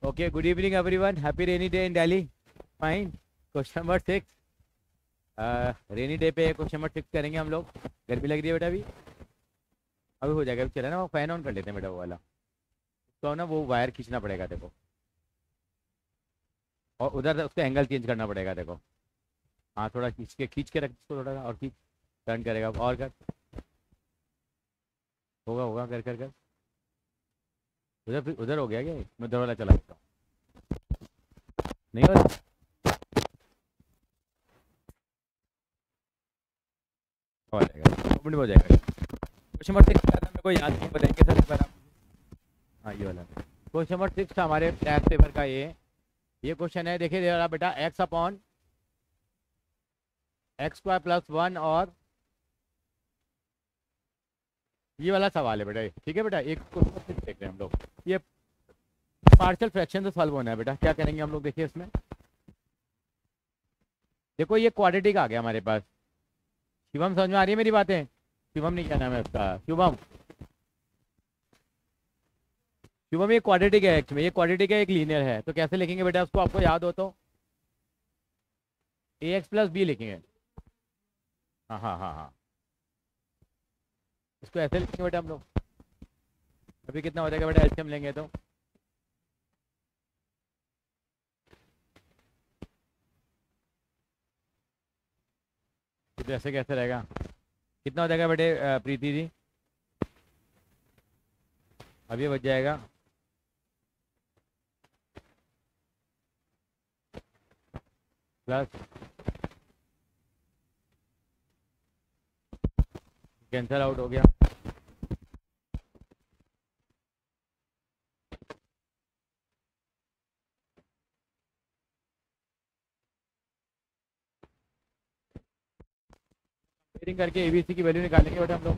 Okay, good evening everyone. Happy rainy day in Delhi. Fine. Question number 6. Rainy day पे question number 6 करेंगे हम लोग. गर्मी लग रही है बेटा अभी हो जाएगा. अभी चला ना, वो फैन ऑन कर लेते हैं बेटा वो वाला. तो ना वो वायर खींचना पड़ेगा देखो, और उधर उसका एंगल चेंज करना पड़ेगा देखो. हाँ, थोड़ा खींच के रख इसको, थोड़ा और खींच. टर्न करेगा और कर. होगा होगा, कर कर कर. उधर उधर हो गया क्या? मैं उधर वाला चला जाता हूँ. नहीं हो रहा. हो जाएगा, 2 मिनट हो जाएगा. क्वेश्चन नंबर 6 का मेरे को याद नहीं, बताएंगे सर एक बार आप. हाँ, ये वाला क्वेश्चन नंबर 6 था हमारे टैक्स पेपर का. ये क्वेश्चन है, देखिए दे रहा बेटा, x upon X square plus 1 और ये वाला सवाल है बेटा. ठीक है बेटा, एक क्वेश्चन देख रहे हैं हम लोग. ये पार्शियल फ्रैक्शन से सॉल्व होना है बेटा. क्या करेंगे हम लोग, देखिए इसमें देखो, ये क्वाड्रेटिक आ गया हमारे पास. शिवम, समझ में आ रही है मेरी बातें? शिवम नहीं, क्या नाम है उसका, शुभम. शुभम, ये क्वाड्रेटिक है एक्चुअली, ये क्वाड्रेटिक है, एक लीनियर है. तो कैसे लिखेंगे बेटा उसको, आपको याद हो तो ए एक्स प्लस बी लिखेंगे. हाँ हाँ हाँ हाँ, इसको ऐसे लिखेंगे बेटा हम लोग. अभी कितना हो जाएगा बेटा एलसीएम लेंगे तो? ऐसे कैसे रहेगा? कितना हो जाएगा बेटे प्रीति जी? अब ये बच जाएगा प्लस, कैंसल आउट हो गया. कंपेयरिंग करके एबीसी की वैल्यू निकालेंगे बेटा हम लोग.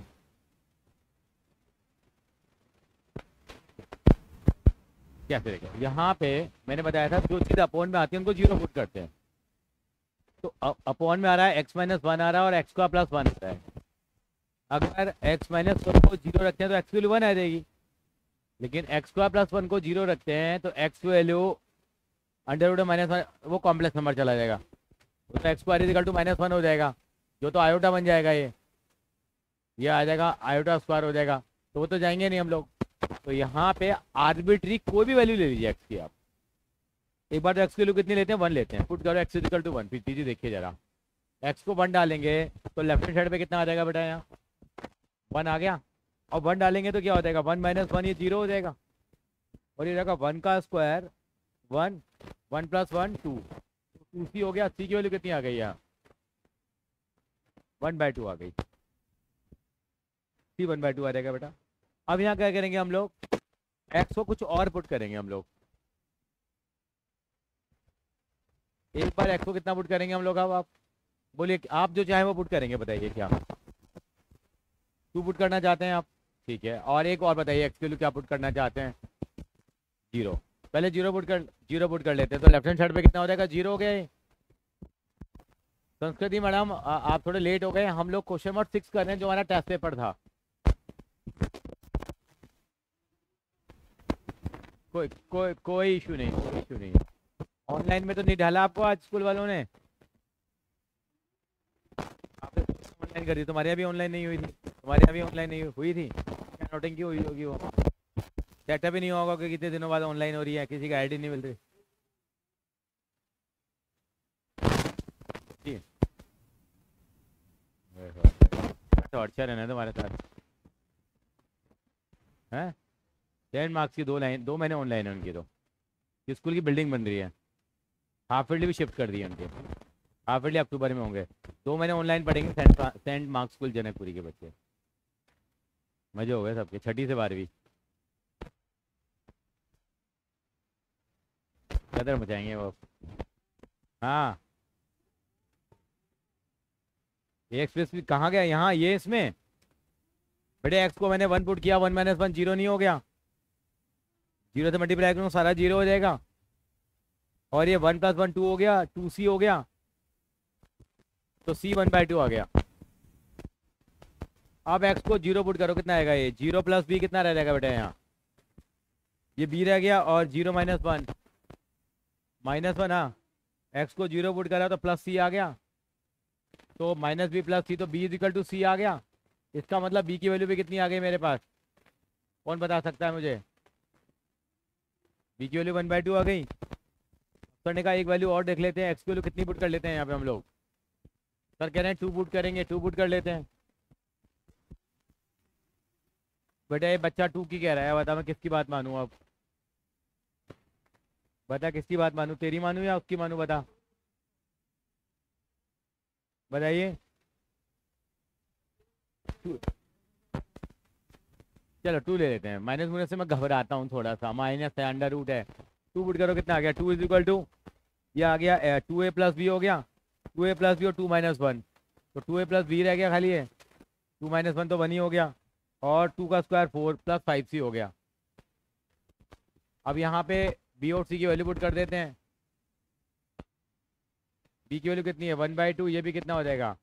कैसे देखो, यहाँ पे मैंने बताया था जो चीज़ अपोन में आती है उनको जीरो पुट करते हैं. तो अपोन में आ रहा है एक्स माइनस 1 आ रहा है और एक्स का प्लस 1 आता है. अगर एक्स माइनस 1 को जीरो रखते हैं तो एक्स की वैल्यू 1 आ जाएगी. लेकिन एक्स का प्लस 1 को जीरो रखते हैं तो एक्स की वैल्यू अंडर रूट माइनस 1, वो कॉम्प्लेक्स नंबर चला जाएगा. तो एक्स स्क्वायर इक्वल टू -1 हो जाएगा, जो तो आयोटा बन जाएगा. ये आ जाएगा आयोटा स्क्वायर हो जाएगा. तो वो तो जाएंगे नहीं हम लोग. तो यहाँ पे आर्बिट्री कोई भी वैल्यू ले लीजिए एक्स की आप. एक बार तो एक्स की वैल्यू कितनी लेते हैं, 1 लेते हैं. पुट करो एक्स इक्वल टू 1. फिर चीज़ देखिए जरा, एक्स को 1 डालेंगे तो लेफ्ट हैंड साइड पे कितना आ जाएगा बेटा, यहाँ 1 आ गया. और 1 डालेंगे तो क्या हो जाएगा, 1 माइनस 1, ये 0 हो जाएगा. और ये रहेगा 1 का स्क्वायर 1, 1 प्लस 1 2, 2c हो गया. सी की वैल्यू कितनी आ गई यहाँ, 1/2 आ गई. सी 1/2 आ जाएगा बेटा. अब यहाँ क्या करेंगे हम लोग, एक्स को कुछ और पुट करेंगे हम लोग. एक बार एक्स को कितना पुट करेंगे हम लोग, अब आप बोलिए, आप जो चाहे वो पुट करेंगे. बताइए क्या 2 पुट करना चाहते हैं आप? ठीक है. और एक और बताइए, एक्स के लिए क्या पुट करना चाहते हैं? 0. पहले 0 पुट कर लेते हैं. तो लेफ्ट हैंड साइड पे कितना हो जाएगा, 0 हो गए. संस्कृति मैडम आप थोड़े लेट हो गए. हम लोग क्वेश्चन नंबर 6 कर रहे हैं जो हमारा टेस्ट पेपर था. कोई इशू नहीं, कोई इशू नहीं. ऑनलाइन में तो नहीं डाला आपको आज स्कूल वालों ने? आपने ऑनलाइन कर दी. तुम्हारे यहाँ भी ऑनलाइन नहीं हुई थी? तुम्हारे यहाँ भी ऑनलाइन नहीं हुई थी? क्या नोटिंग क्यों हुई होगी? वो सेटअप ही नहीं होगा कि कितने दिनों बाद ऑनलाइन हो रही है, किसी का आईडी नहीं मिल रही. टॉर्चर है ना तुम्हारे साथ, हैं? 10 मार्क्स की 2 महीने ऑनलाइन है उनकी. तो स्कूल की बिल्डिंग बन रही है, हाफ ईयरली भी शिफ्ट कर दी है उनके. हाफ ईयरली अक्टूबर में होंगे. 2 महीने ऑनलाइन पढ़ेंगे सेंट मार्क्स स्कूल जनकपुरी के बच्चे. मजे हो गए सबके, 6ठी से 12वीं. कदर मचाएंगे वो. हाँ, ये एक्सप्रेस भी कहाँ गया यहाँ, ये इसमें बेटे एक्स को मैंने 1 पुट किया, 1 माइनस 1 0 नहीं हो गया. 0 से मल्टीप्लाई करूँ सारा 0 हो जाएगा. और ये 1 प्लस 1 2 हो गया, 2c हो गया. तो c 1/2 आ गया. अब x को 0 पुट करो, कितना आएगा ये 0 प्लस b कितना रह जाएगा बेटा यहाँ, ये बी रह गया और 0 -1 हाँ। एक्स को 0 पुट करा तो प्लस सी आ गया, तो माइनस बी प्लस सी, तो बी इज इक्वल टू सी आ गया। इसका मतलब बी की वैल्यू भी कितनी आ गई मेरे पास, कौन बता सकता है मुझे? बी की वैल्यू 1/2 आ गई। करने का एक वैल्यू और देख लेते हैं, एक्स की वैल्यू कितनी पुट कर लेते हैं यहाँ पे हम लोग। सर कह रहे हैं 2 पुट करेंगे, 2 पुट कर लेते हैं। बेटा ये बच्चा 2 की कह रहा है, बता मैं किसकी बात मानूँ अब? बता किसकी बात मानूँ, तेरी मानूँ या उसकी मानूँ, बता बताइए। चलो 2 ले लेते हैं, माइनस मुझे से मैं घबराता हूँ थोड़ा सा, माइनस है, अंडर रूट है। 2 पुट करो कितना आ गया, 2 इज इक्वल टू, ये आ गया 2a प्लस बी हो गया, 2a प्लस बी और 2 - 1, तो 2a प्लस बी रह गया खाली है, 2 - 1 तो 1 ही हो गया, और 2 का स्क्वायर 4 प्लस 5c हो गया। अब यहाँ पे बी और सी की वैल्यू पुट कर देते हैं। बी की वैल्यू कितनी है 1/2, ये भी कितना हो जाएगा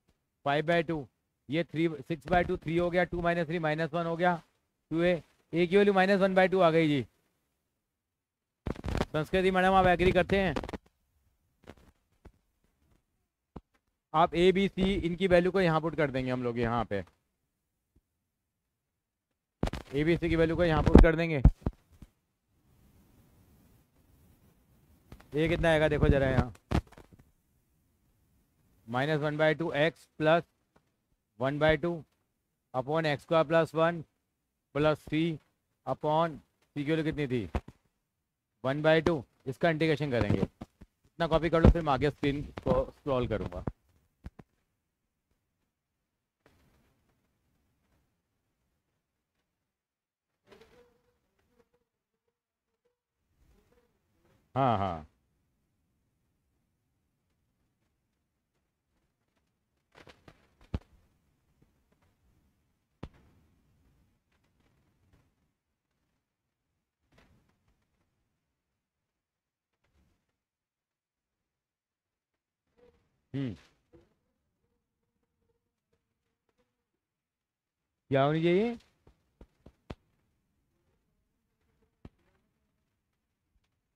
5/2, ये 6/2, 3 हो गया, 2 - 3 -1 हो गया, 2a, ए की वैल्यू -1/2 आ गई जी। संस्कृति मैडम आप एग्री करते हैं? आप ए बी सी इनकी वैल्यू को यहाँ पुट कर देंगे हम लोग, यहाँ पे ए बी सी की वैल्यू को यहाँ पुट कर देंगे। ये कितना आएगा देखो जरा यहाँ, -1/2 X plus 1/2 upon X square plus 1 plus C upon C की वैल्यू कितनी थी 1/2। इसका इंटीग्रेशन करेंगे, इतना कॉपी कर लो, फिर मैं आगे स्क्रीन को स्क्रॉल करूँगा। हाँ हाँ क्या होनी चाहिए,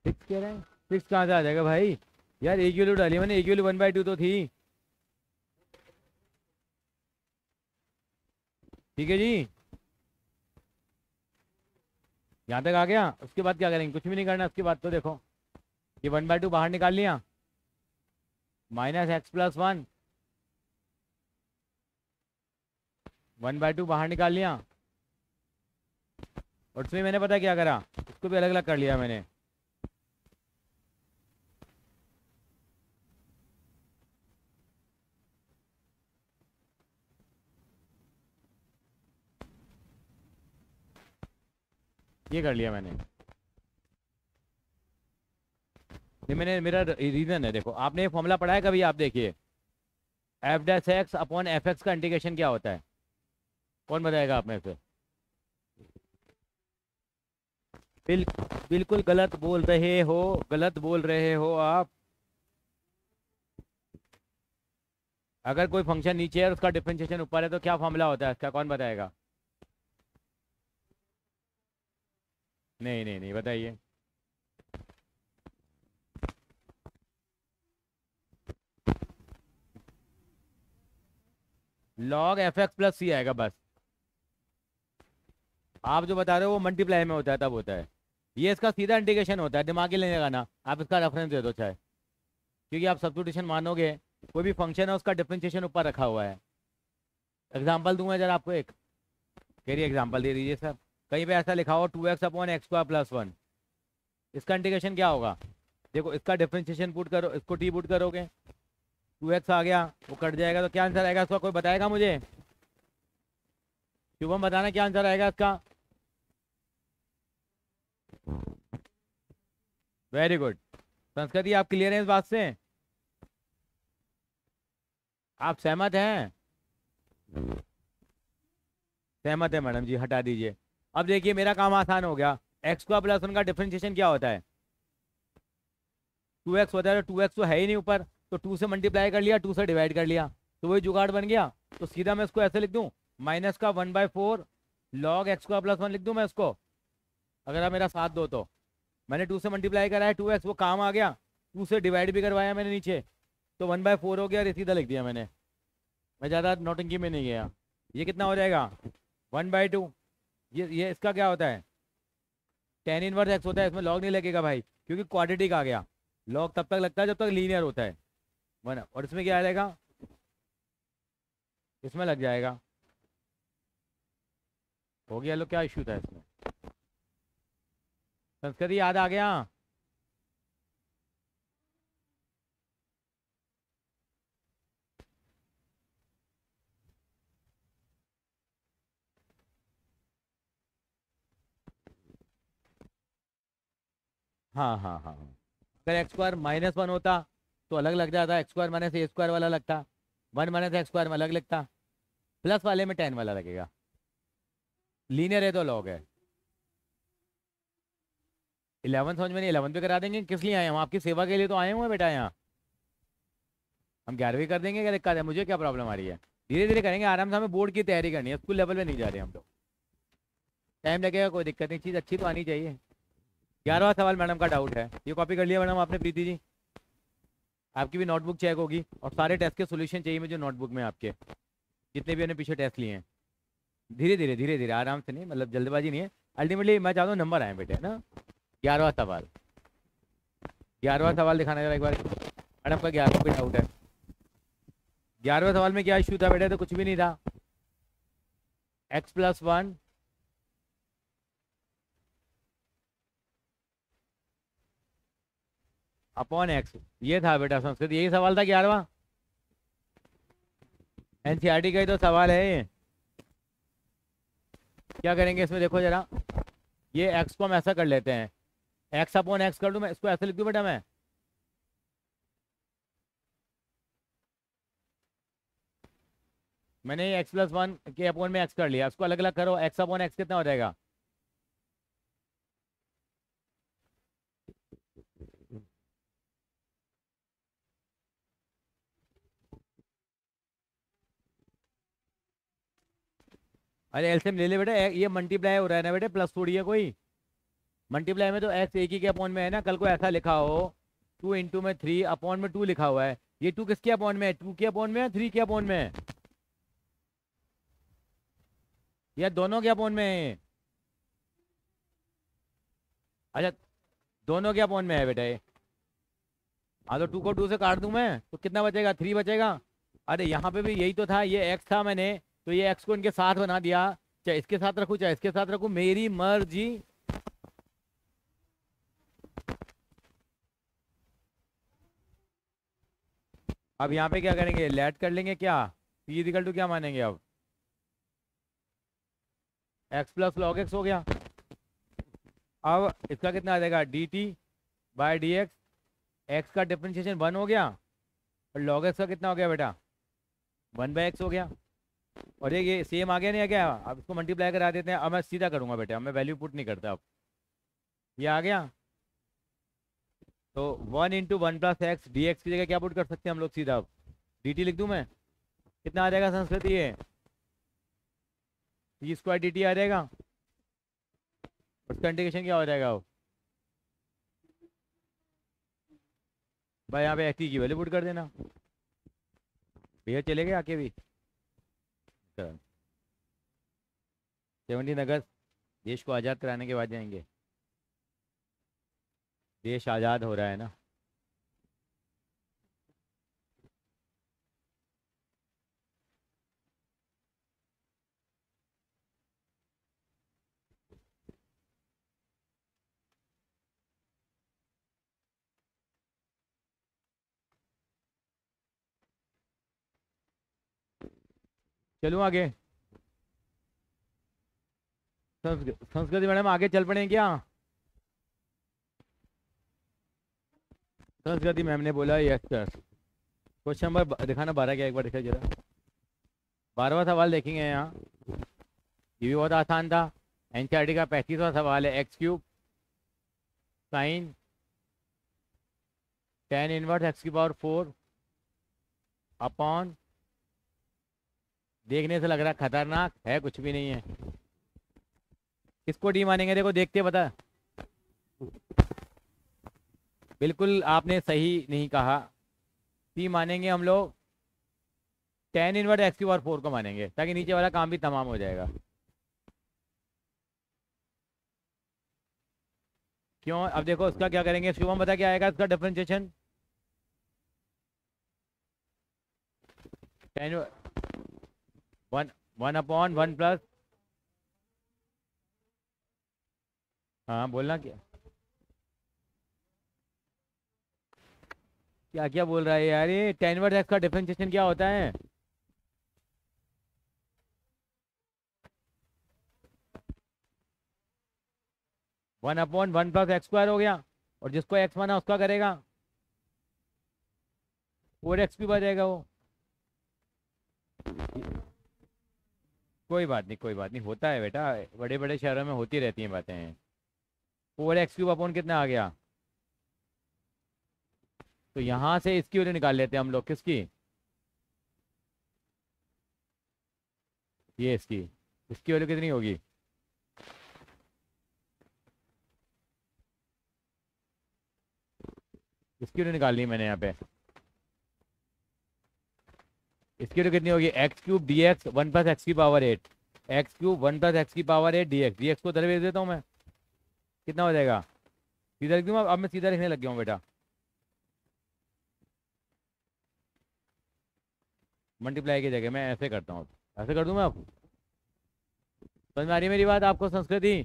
सिक्स कह रहे हैं, सिक्स कहाँ से आ जाएगा भाई? यार एक वैल्यू डाली मैंने, एक वैल्यू 1/2 तो थी। ठीक है जी, यहाँ तक आ गया। उसके बाद क्या करेंगे, कुछ भी नहीं करना उसके बाद। तो देखो ये 1/2 बाहर निकाल लिया, -x+1, 1/2 बाहर निकाल लिया, और उसमें मैंने पता क्या करा, इसको भी अलग अलग कर लिया मैंने। ये कर लिया मैंने, ये मैंने, मेरा रीजन है। देखो आपने ये फॉर्मूला पढ़ा है कभी, आप देखिए f' अपॉन fx का इंटीग्रेशन क्या होता है, कौन बताएगा आप में से? बिल, बिल्कुल गलत बोल रहे हो, गलत बोल रहे हो आप। अगर कोई फंक्शन नीचे है और उसका डिफरेंशिएशन ऊपर है तो क्या फॉर्मूला होता है इसका, कौन बताएगा? नहीं नहीं नहीं, बताइए। log fx प्लस सी आएगा बस। आप जो बता रहे हो वो मल्टीप्लाई में होता है, तब होता है। ये इसका सीधा इंटीग्रेशन होता है, दिमाग ही लेने का ना, आप इसका रेफरेंस दे दो चाहे, क्योंकि आप सब्स्टिट्यूशन मानोगे, कोई भी फंक्शन है उसका डिफरेंशिएशन ऊपर रखा हुआ है। एग्जाम्पल दूंगा जरा आपको एक, कह रही एग्जाम्पल दे दीजिए सर। कहीं पे ऐसा लिखा हो 2x upon X square plus 1, इसका इंटीग्रेशन क्या होगा? देखो इसका डिफरेंशिएशन पुट करो, इसको टी पुट करोगे, 2x आ गया, वो कट जाएगा, तो क्या आंसर आएगा इसका, कोई बताएगा मुझे? शुभम बताना क्या आंसर आएगा इसका। Very good. संस्कृति आप क्लियर हैं इस बात से, आप सहमत हैं? सहमत है मैडम जी, हटा दीजिए। अब देखिए मेरा काम आसान हो गया, एक्स स्क्वायर प्लस 1 का डिफरेंशिएशन क्या होता है? 2x होता है, तो 2x तो है ही नहीं ऊपर, तो 2 से मल्टीप्लाई कर लिया, 2 से डिवाइड कर लिया, तो वही जुगाड़ बन गया। तो सीधा मैं इसको ऐसे लिख दूं, माइनस का 1/4 log x स्क्वायर प्लस 1 लिख दूं मैं इसको, अगर आप मेरा साथ दो तो। मैंने 2 से मल्टीप्लाई करा है 2x, वो काम आ गया। 2 से डिवाइड भी करवाया मैंने नीचे, तो 1/4 हो गया और सीधा लिख दिया मैंने। मैं ज़्यादा नौटंकी में नहीं गया। ये कितना हो जाएगा 1/2। ये इसका क्या होता है, टेन इनवर्स एक्स होता है। इसमें लॉग नहीं लगेगा भाई, क्योंकि क्वाड्रेटिक आ गया। लॉग तब तक लगता है जब तक लीनियर होता है वन, और इसमें क्या आ जाएगा, इसमें लग जाएगा। हो गया लो, क्या इश्यू था इसमें। संस्कृत याद आ गया। हाँ हाँ हाँ हाँ। अगर एक्स स्क्वायर -1 होता तो अलग लग जाता, एक्स स्क्वायर माइनस ए स्क्वायर वाला लगता। 1 माइनस एक्स स्क्वायर में अलग लगता, प्लस वाले में 10 वाला लगेगा। लीनियर है तो लॉग है। 11 समझ में नहीं, 11 पे करा देंगे। किस लिए आए हैं हम, आपकी सेवा के लिए तो आए हुए हैं बेटा यहाँ। हम 11वीं कर देंगे, क्या दिक्कत है, मुझे क्या प्रॉब्लम आ रही है। धीरे धीरे करेंगे आराम से, हमें बोर्ड की तैयारी करनी है, स्कूल लेवल पे नहीं जा रहे हम लोग। टाइम लगेगा, कोई दिक्कत नहीं, चीज़ अच्छी तो आनी चाहिए। 11वां सवाल मैडम का डाउट है, ये कॉपी कर लिया मैडम आपने प्रीति जी। आपकी भी नोटबुक चेक होगी, और सारे टेस्ट के सोल्यूशन चाहिए मुझे नोटबुक में आपके, जितने भी हमने पीछे टेस्ट लिए हैं। धीरे धीरे आराम से, नहीं मतलब जल्दबाजी नहीं है। अल्टीमेटली मैं चाहता हूँ नंबर आए बेटे, है ना। 11वां सवाल, 11वां सवाल दिखाना जरा एक बार। मैडम का 11वां भी डाउट है। 11वें सवाल में क्या इशू था बेटे, तो कुछ भी नहीं था। x+1 अपॉन एक्स, ये था बेटा संस्कृत, यही सवाल था 11वां। एनसीईआरटी का ही तो सवाल है ये। क्या करेंगे इसमें, देखो जरा। ये एक्स को हम ऐसा कर लेते हैं, x/x कर दूं मैं, इसको ऐसे लिख दूं बेटा मैं। मैंने x+1 के अपॉन में x कर लिया, इसको अलग अलग करो, x/x कितना हो जाएगा। अरे एलसीएम ले ले बेटा, ये मल्टीप्लाई हो रहा है ना बेटे, प्लस थोड़ी है कोई। मल्टीप्लाई में तो x एक ही के अपॉन में है ना, कल को ऐसा लिखा हो 2 × 3 अपॉन में 2 लिखा हुआ है। ये 2 किसके अपॉन में है, 2 के अपॉन में है, 3 के अपॉन में है, या दोनों के अपॉन में है। अच्छा, दोनों के अपॉन में है बेटा ये। हाँ तो 2 को 2 से काट दूं मैं तो कितना बचेगा, 3 बचेगा। अरे यहाँ पे भी यही तो था, ये x था मैंने, तो ये x को इनके साथ बना दिया। चाहे इसके साथ रखूँ चाहे इसके साथ रखूँ, मेरी मर्जी। अब यहाँ पे क्या करेंगे, लेट कर लेंगे क्या, p क्या मानेंगे अब, x+log x हो गया। अब इसका कितना आ जाएगा, dt/dx, x का डिफरेंशिएशन 1 हो गया, और log x का कितना हो गया बेटा, 1/x हो गया। और ये सेम आ गया नहीं आ गया, अब इसको मल्टीप्लाई करा देते हैं। अब मैं सीधा करूंगा बेटा, मैं वैल्यू पुट नहीं करता अब। ये आ गया, तो 1 × 1 + x dx की जगह क्या पुट कर सकते हैं हम लोग सीधा, अब dt लिख दूं मैं। कितना आ जाएगा संस्कृत, ये t² dt आ जाएगा। उसका इंटीग्रेशन क्या हो जाएगा अब भाई, यहाँ पे x की वैल्यू पुट कर देना। भैया चलेगा आके भी। 17 अगस्त देश को आज़ाद कराने के बाद जाएंगे, देश आज़ाद हो रहा है ना। चलूँ आगे, संस्कृति मैडम आगे चल पड़े क्या। संस्कृति मैम ने बोला यस सर। क्वेश्चन नंबर दिखाना 12 क्या, एक बार दिखाई जरा। 12वां सवाल देखेंगे यहाँ, ये भी बहुत आसान था। एनसीईआरटी का 35वां सवाल है, x³ sin tan−1 x⁴ upon, देखने से लग रहा है खतरनाक है, कुछ भी नहीं है। किसको डी मानेंगे, देखो देखते बता। बिल्कुल आपने सही नहीं कहा। टी मानेंगे हम लोग, टेन इनवर्ट एक्स क्यूब और 4 को मानेंगे, ताकि नीचे वाला काम भी तमाम हो जाएगा। क्यों, अब देखो उसका क्या करेंगे, शुभम बता क्या आएगा इसका differentiation. Ten, one, one upon one plus, हाँ बोलना क्या, क्या क्या बोल रहा है यार ये, टेन इनवर्स एक्स का डिफरेंशिएशन क्या होता है। One upon one plus x square हो गया, और जिसको एक्स माना उसका करेगा, 4x भी बचेगा वो। कोई बात नहीं, कोई बात नहीं, होता है बेटा, बड़े बड़े शहरों में होती रहती हैं बातें। 4x क्यूब अपॉन कितना आ गया, तो यहाँ से इसकी वैल्यू निकाल लेते हैं हम लोग, किसकी, ये इसकी, इसकी वैल्यू कितनी होगी, इसकी वैल्यू निकालनी है मैंने यहाँ पे। इसकी वैल्यू कितनी होगी, x cube d x one plus x की power 8, x cube one plus x की पावर 8 डी एक्स को उधर भेज देता हूँ मैं, कितना हो जाएगा, सीधा लिख दूंगा, अब मैं सीधा लिखने लग गया हूँ बेटा। मल्टीप्लाई की जगह मैं ऐसे करता हूँ, ऐसे कर दूँ मैं अब, समझ में आ रही है मेरी बात आपको संस्कृति।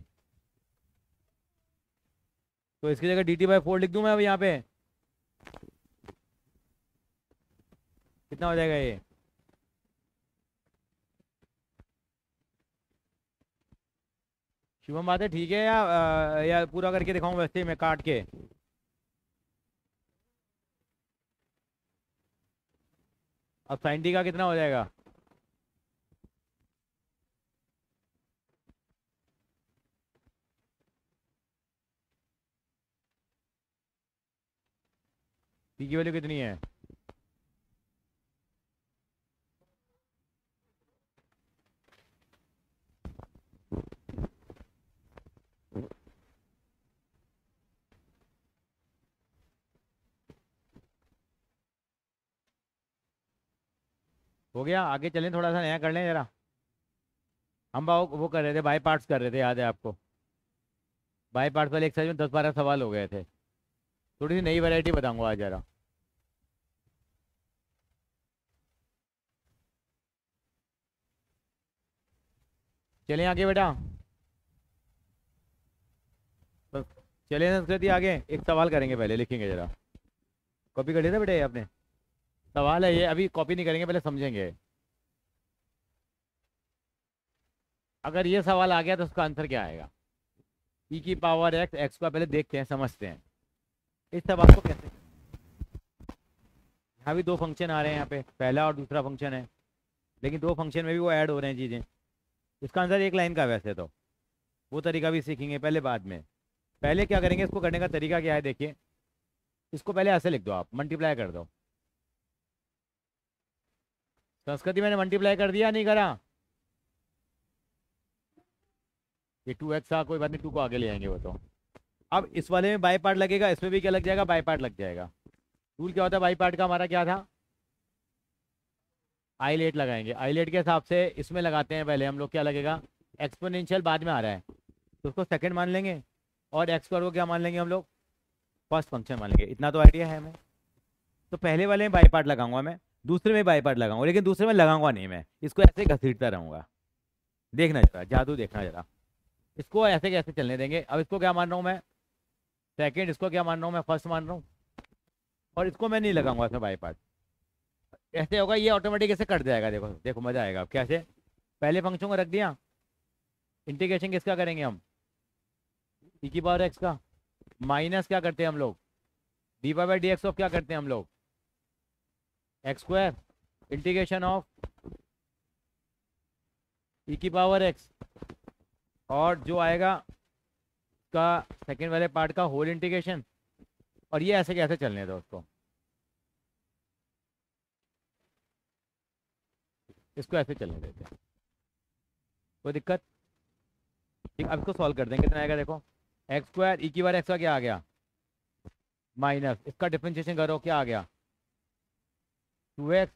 तो इसकी जगह डी टी बाई 4 लिख दूँ मैं अब यहाँ पे, कितना हो जाएगा ये, शुभम बात है ठीक है, या पूरा करके दिखाऊं वैसे ही मैं काट के। अब साइन टी का कितना हो जाएगा, टी की वैल्यू कितनी है, हो गया, आगे चलें, थोड़ा सा नया कर लें जरा। हम वो कर रहे थे, बाई पार्ट्स कर रहे थे, याद है आपको, बाई पार्ट्स वाले एक्सरसाइज में 10-12 सवाल हो गए थे। थोड़ी सी नई वैरायटी बताऊंगा आज जरा। चलें आगे बेटा, बस चलें संस्कृति आगे, एक सवाल करेंगे पहले, लिखेंगे जरा, कॉपी कर लिया था बेटा ये आपने, सवाल है ये, अभी कॉपी नहीं करेंगे, पहले समझेंगे। अगर ये सवाल आ गया तो उसका आंसर क्या आएगा, ई की पावर एक्स, एक्स को पहले देखते हैं, समझते हैं इस सवाल को कैसे। यहाँ भी दो फंक्शन आ रहे हैं, यहाँ पे पहला और दूसरा फंक्शन है, लेकिन दो फंक्शन में भी वो ऐड हो रहे हैं चीज़ें। इसका आंसर एक लाइन का वैसे तो, वो तरीका भी सीखेंगे पहले बाद में। पहले क्या करेंगे, इसको करने का तरीका क्या है देखिए, इसको पहले ऐसे लिख दो, आप मल्टीप्लाई कर दो। संस्कृति मैंने मल्टीप्लाई कर दिया नहीं करा, ये 2x था, कोई बात नहीं, 2 को आगे ले आएंगे वो तो। अब इस वाले में बाई पार्ट लगेगा, इसमें भी क्या लग जाएगा, बाई पार्ट लग जाएगा। रूल क्या होता है बाई पार्ट का, हमारा क्या था, आईलेट लगाएंगे, आईलेट के हिसाब से इसमें लगाते हैं पहले हम लोग, क्या लगेगा, एक्सपोनेंशियल बाद में आ रहा है तो उसको सेकंड मान लेंगे, और एक्स स्क्वायर को क्या मान लेंगे हम लोग, फर्स्ट फंक्शन मान लेंगे, इतना तो आइडिया है हमें। तो पहले वाले में बाई पार्ट लगाऊंगा मैं, दूसरे में बाई पार्ट लगाऊंगा, लेकिन दूसरे में लगाऊंगा नहीं मैं, इसको ऐसे घसीटता रहूंगा। देखना जरा, जादू देखना जरा, इसको ऐसे कैसे चलने देंगे। अब इसको क्या मान रहा हूँ मैं, सेकंड, इसको क्या मान रहा हूँ मैं, फर्स्ट मान रहा हूँ, और इसको मैं नहीं लगाऊंगा इसमें बाई पार्ट, ऐसे होगा, ये ऑटोमेटिक ऐसे कट जाएगा, देखो देखो मजा आएगा। अब कैसे, पहले फंक्शन को रख दिया, इंटीग्रेशन किसका करेंगे हम, ई की पावर एक्स का, माइनस क्या करते हैं हम लोग, D power by D x of क्या करते हैं हम लोग, एक्स स्क्वायर, इंटीग्रेशन ऑफ ई की पावर एक्स, और जो आएगा का सेकेंड वाले पार्ट का होल इंटीग्रेशन, और ये ऐसे कैसे चलने दो उसको, इसको ऐसे चलने देते हैं, कोई दिक्कत। ठीक, अब इसको सॉल्व कर देंगे, कितना आएगा देखो, एक्स स्क्वायर ई की बार एक्स का क्या आ गया माइनस, इसका डिफरेंशिएशन करो क्या आ गया 2x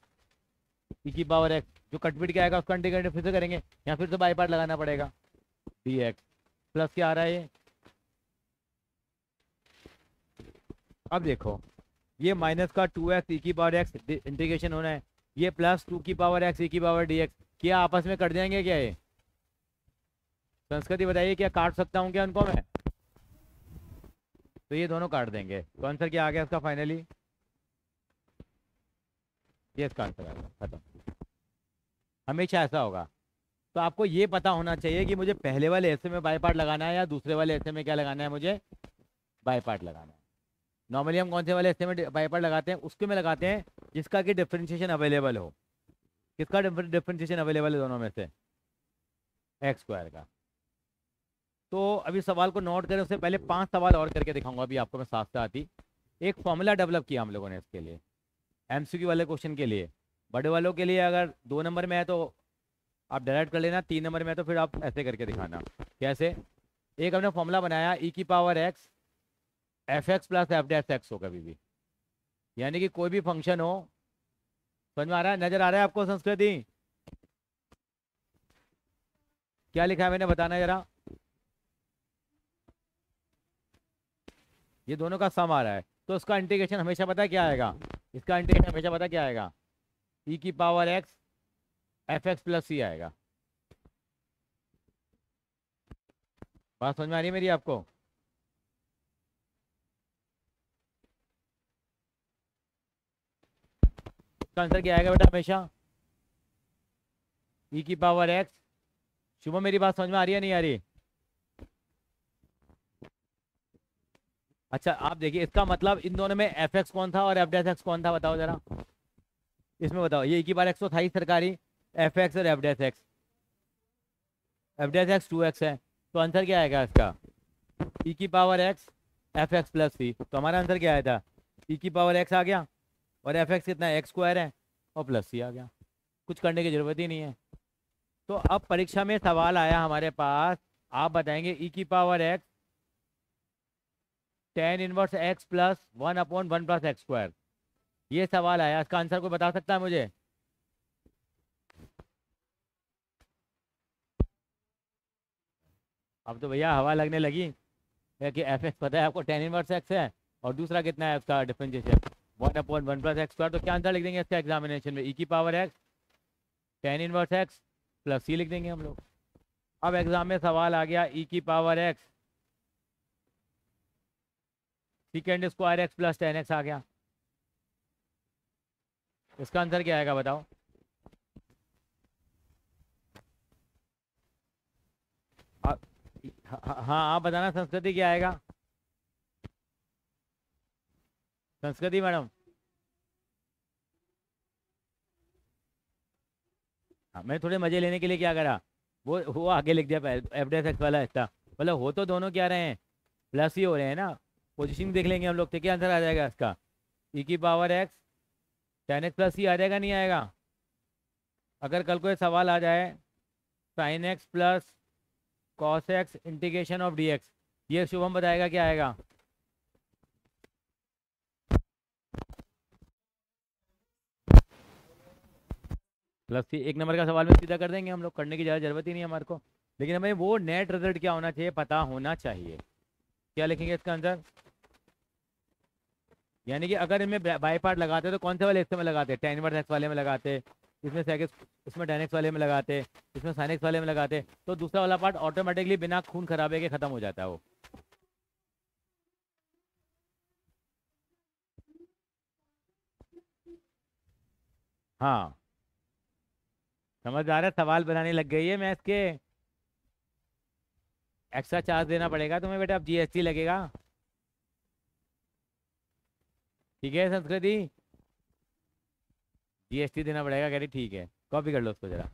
ई की पावर एक्स, जो कटपिट क्या आएगा उसका इंटीग्रेट फिर से करेंगे, या फिर से बाई पार्ट लगाना पड़ेगा, डी एक्स प्लस क्या आ रहा है ये। अब देखो ये माइनस का 2x ई की पावर एक्स इंटीग्रेशन होना है, ये प्लस 2 की पावर एक्स ई की पावर डी एक्स, क्या आपस में कट जाएंगे क्या ये, संस्कृति बताइए क्या काट सकता हूँ क्या उनको मैं, तो ये दोनों काट देंगे, तो आंसर क्या आ गया इसका फाइनली, ये इसका आंसर आएगा, खत्म। हमेशा ऐसा होगा, तो आपको ये पता होना चाहिए कि मुझे पहले वाले ऐसे में बाई पार्ट लगाना है या दूसरे वाले ऐसे में क्या लगाना है, मुझे बाई पार्ट लगाना है। नॉर्मली हम कौन से वाले ऐसे में बाई पार्ट लगाते हैं, उसके में लगाते हैं जिसका कि डिफरेंशिएशन अवेलेबल हो, किसका डिफरेंशिएशन अवेलेबल है दोनों में से, एक्स स्क्वायर का। तो अभी सवाल को नोट करें उससे पहले 5 सवाल और करके दिखाऊंगा अभी आपको मैं साथ साथ ही। एक फॉर्मूला डेवलप किया हम लोगों ने इसके लिए, एमसीक्यू वाले क्वेश्चन के लिए, बड़े वालों के लिए अगर 2 नंबर में है तो आप डायरेक्ट कर लेना, 3 नंबर में है तो फिर आप ऐसे करके दिखाना। कैसे, एक हमने फॉर्मूला बनाया ई की power x f x plus F dash x हो कभी भी, यानी कि कोई भी फंक्शन हो, समझ में आ रहा है, नजर आ रहा है आपको संस्कृति, क्या लिखा है मैंने बताना जरा, ये दोनों का सम आ रहा है, तो इसका इंटीग्रेशन हमेशा पता है क्या आएगा, इसका इंटीग्रेशन हमेशा पता क्या आएगा, ई की power x f x plus c आएगा। बात समझ में आ रही है मेरी आपको, इसका आंसर क्या आएगा बेटा हमेशा ई की पावर एक्स। शुभम मेरी बात समझ में आ रही है नहीं आ रही, अच्छा आप देखिए इसका मतलब इन दोनों में एफ एक्स कौन था और एफ डैश एक्स कौन था, बताओ जरा, इसमें बताओ, ये ई की पावर एक्स तो था ही सरकारी, एफ एक्स और एफ डैश एक्स 2x है, तो आंसर क्या आएगा इसका, ई की power x f x plus c, तो हमारा आंसर क्या आया था, ई की पावर एक्स आ गया और एफ एक्स कितना है एक्स स्क्वायर है और प्लस सी आ गया, कुछ करने की जरूरत ही नहीं है। तो अब परीक्षा में सवाल आया हमारे पास, आप बताएंगे ई की power x tan inverse x plus 1/1 plus x square, ये सवाल आया, इसका आंसर कोई बता सकता है मुझे, अब तो भैया हवा लगने लगी है कि एफ एक्स पता है आपको टेन इनवर्स एक्स है और दूसरा कितना है उसका डिफरेंशिएशन 1/1 प्लस एक्स स्क्वायर, तो क्या आंसर लिख देंगे इसका एग्जामिनेशन में, ई की power x tan inverse x plus c लिख देंगे हम लोग। अब एग्जाम में सवाल आ गया ई की power x second square x plus 10x आ गया, इसका आंसर क्या आएगा बताओ, हाँ आप बताना संस्कृति क्या आएगा, संस्कृति मैडम, हाँ मैं थोड़े मजे लेने के लिए क्या करा, वो आगे लिख दिया एफ डैश एक्स वाला हिस्सा, मतलब हो तो दोनों क्या रहे हैं प्लस ही हो रहे हैं ना, पोजीशन देख लेंगे हम लोग, तो क्या आंसर आ जाएगा इसका, ई की पावर एक्स 10x प्लस सी आ जाएगा नहीं आएगा। अगर कल को ये सवाल आ जाए sine x plus cos x integration of D x, ये शुभम बताएगा क्या आएगा, प्लस सी, एक नंबर का सवाल में सीधा कर देंगे हम लोग, करने की ज़्यादा जरूरत ही नहीं है हमारे को, लेकिन हमें वो नेट रिजल्ट क्या होना चाहिए पता होना चाहिए। क्या लिखेंगे इसका आंसर, यानी कि अगर इनमें बाई पार्ट लगाते तो कौन से वाले हिस्से में लगाते, टेन इनवर्स एक्स वाले में लगाते, इसमें सेक इसमें टेन एक्स वाले में लगाते, इसमें साइन एक्स वाले में लगाते, तो दूसरा वाला पार्ट ऑटोमेटिकली बिना खून खराबे के खत्म हो जाता है वो। हाँ समझ आ रहा है, सवाल बनाने लग गई है मैं इसके, एक्स्ट्रा चार्ज देना पड़ेगा तुम्हें बेटा, अब जीएसटी लगेगा, ठीक है संस्कृति, जीएसटी देना पड़ेगा, कह रही ठीक है, कॉपी कर लो उसको जरा,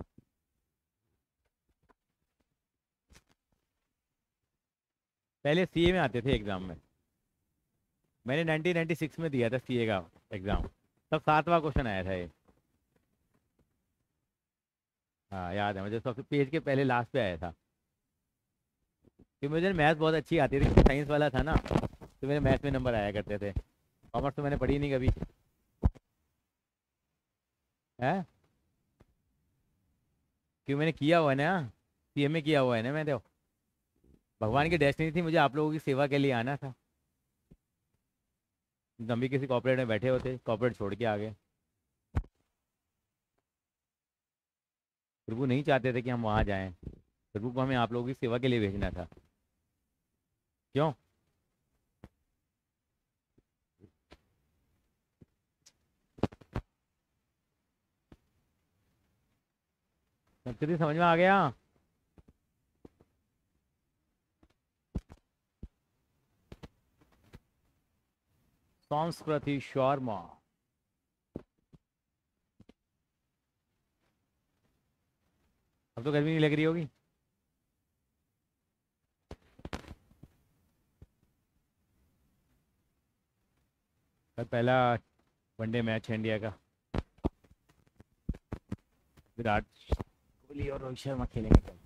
पहले सीए में आते थे एग्जाम में, मैंने 1996 में दिया था सीए का एग्जाम, तब 7वां क्वेश्चन आया था ये, हाँ याद है मुझे, सबसे पेज के पहले लास्ट पे आया था। कि मुझे मैथ बहुत अच्छी आती थी, साइंस वाला था ना, तो मेरे मैथ में नंबर आया करते थे। कॉमर्स तो मैंने पढ़ी नहीं कभी। है क्यों, मैंने किया हुआ है ना, सीएमए किया हुआ है ना मैं तो। भगवान की डेस्टिनी थी, मुझे आप लोगों की सेवा के लिए आना था। हम भी किसी कॉर्पोरेट में बैठे होते, कॉर्पोरेट छोड़ के आ गए। प्रभु नहीं चाहते थे कि हम वहाँ जाएं। प्रभु को हमें आप लोगों की सेवा के लिए भेजना था। क्यों? संस्कृति समझ में आ गया? संस्कृति शर्मा। अब तो गर्मी नहीं लग रही होगी। कल पहला वनडे मैच है इंडिया का। विराट कोहली और रोहित शर्मा खेलेंगे कल।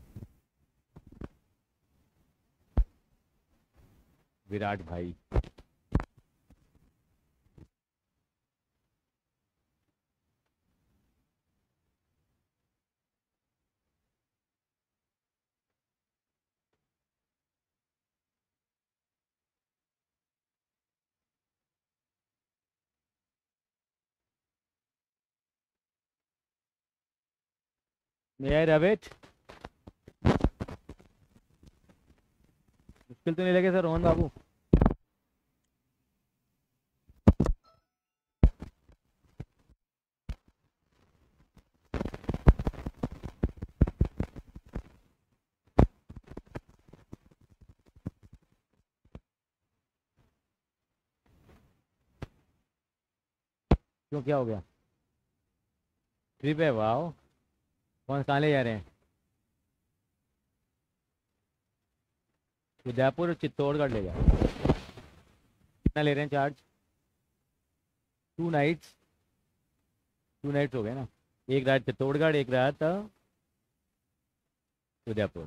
विराट भाई। मे आई रब इट? मुश्किल तो नहीं लगे सर रोहन बाबू? क्यों, क्या हो गया? ट्रिप है, वाह। कौन, कहाँ ले जा रहे हैं? उदयपुर और चित्तौड़गढ़ ले जा। कितना ले रहे हैं चार्ज? 2 नाइट्स। 2 नाइट्स हो गए ना। एक रात चित्तौड़गढ़, एक रात उदयपुर।